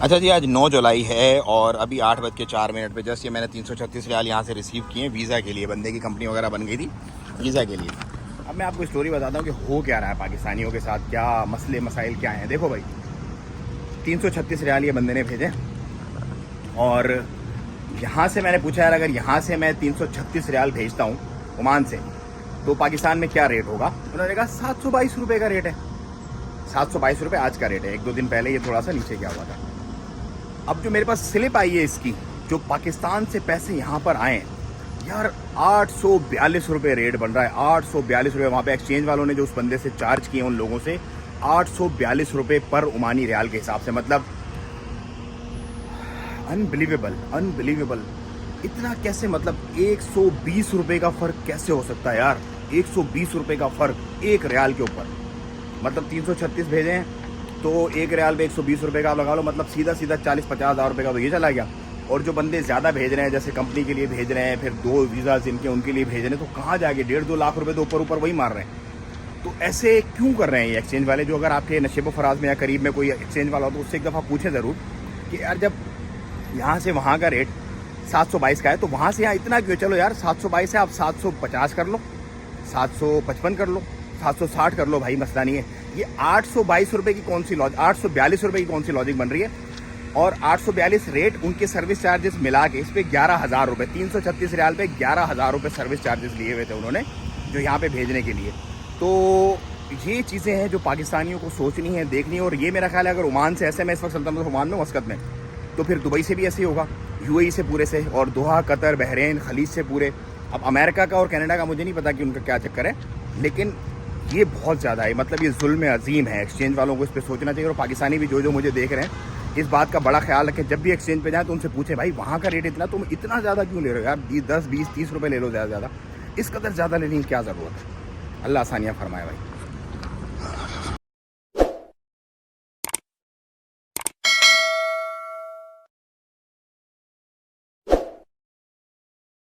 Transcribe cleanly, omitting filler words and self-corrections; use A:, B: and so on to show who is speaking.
A: अच्छा जी, आज 9 जुलाई है और अभी 8:04 पे जस्ट ये मैंने 336 रियाल यहाँ से रिसीव किए वीज़ा के लिए। बंदे की कंपनी वगैरह बन गई थी वीज़ा के लिए। अब मैं आपको स्टोरी बताता हूँ कि हो क्या रहा है पाकिस्तानियों के साथ, क्या मसले मसाइल क्या हैं। देखो भाई, 336 रियाल ये बंदे ने भेजे और यहाँ से मैंने पूछा यार, अगर यहाँ से मैं 336 रियाल भेजता हूँ ओमान से तो पाकिस्तान में क्या रेट होगा। उन्होंने कहा 722 रुपये का रेट है। 722 रुपये आज का रेट है। 1-2 दिन पहले ये थोड़ा सा नीचे गया हुआ था। अब जो मेरे पास स्लिप आई है इसकी, जो पाकिस्तान से पैसे यहाँ पर आए यार, 842 रुपये रेट बन रहा है। 842 रुपये वहाँ पे एक्सचेंज वालों ने जो उस बंदे से चार्ज किए उन लोगों से, 842 रुपये पर ओमानी रियाल के हिसाब से। मतलब अनबिलीवेबल, अनबिलीवेबल। इतना कैसे, मतलब 120 रुपये का फ़र्क कैसे हो सकता है यार। 120 रुपये का फ़र्क एक रियाल के ऊपर। मतलब 336 भेजे हैं तो एक रियाल पे 120 रुपये का आप लगा लो, मतलब सीधा सीधा 40-50 हज़ार रुपये का तो ये चला गया। और जो बंदे ज़्यादा भेज रहे हैं, जैसे कंपनी के लिए भेज रहे हैं, फिर 2 वीज़ा जिनके उनके लिए भेज रहे हैं, तो कहाँ जाके 1.5-2 लाख रुपये तो ऊपर ऊपर वही मार रहे हैं। तो ऐसे क्यों कर रहे हैं ये एक्सचेंज वाले। जो अगर आपके नशेब फराज में या करीब में कोई एक्सचेंज वाला हो तो उससे एक दफ़ा पूछें ज़रूर कि यार, जब यहाँ से वहाँ का रेट 722 का है तो वहाँ से यहाँ इतना क्यों। चलो यार, 722 है, आप 750 कर लो, 755 कर लो, 760 कर लो, भाई मसला नहीं है। ये 822 रुपये की कौन सी लॉजिक, 842 रुपये की कौन सी लॉजिक बन रही है। और 842 रेट उनके सर्विस चार्जेस मिला के इस पर 11,000 रुपये, 336 रियाल पे 11,000 रुपये सर्विस चार्जेस लिए हुए थे उन्होंने जो यहाँ पे भेजने के लिए। तो ये चीज़ें हैं जो पाकिस्तानियों को सोचनी है, देखनी है। और ये मेरा ख्याल है, अगर ओमान से ऐसे, मैं इस वक्त चलता हूँ ओमान में, मस्कत में, तो फिर दुबई से भी ऐसे ही होगा, यूएई से पूरे से, और दोहा, कतर, बहरीन, खलीज से पूरे। अब अमेरिका का और कनाडा का मुझे नहीं पता कि उनका क्या चक्कर है, लेकिन ये बहुत ज़्यादा है। मतलब ये जुल्म अजीम है। एक्सचेंज वालों को इस पर सोचना चाहिए। और पाकिस्तानी भी जो मुझे देख रहे हैं, इस बात का बड़ा ख्याल रखें, जब भी एक्सचेंज पे जाएं तो उनसे पूछें, भाई वहाँ का रेट इतना, तुम इतना ज़्यादा क्यों ले रहे हो यार। 10, 20, 30 रुपये ले लो ज़्यादा ज़्यादा, इस कदर ज़्यादा लेने की क्या ज़रूरत है। अल्लाह आसानियाँ फरमाए भाई।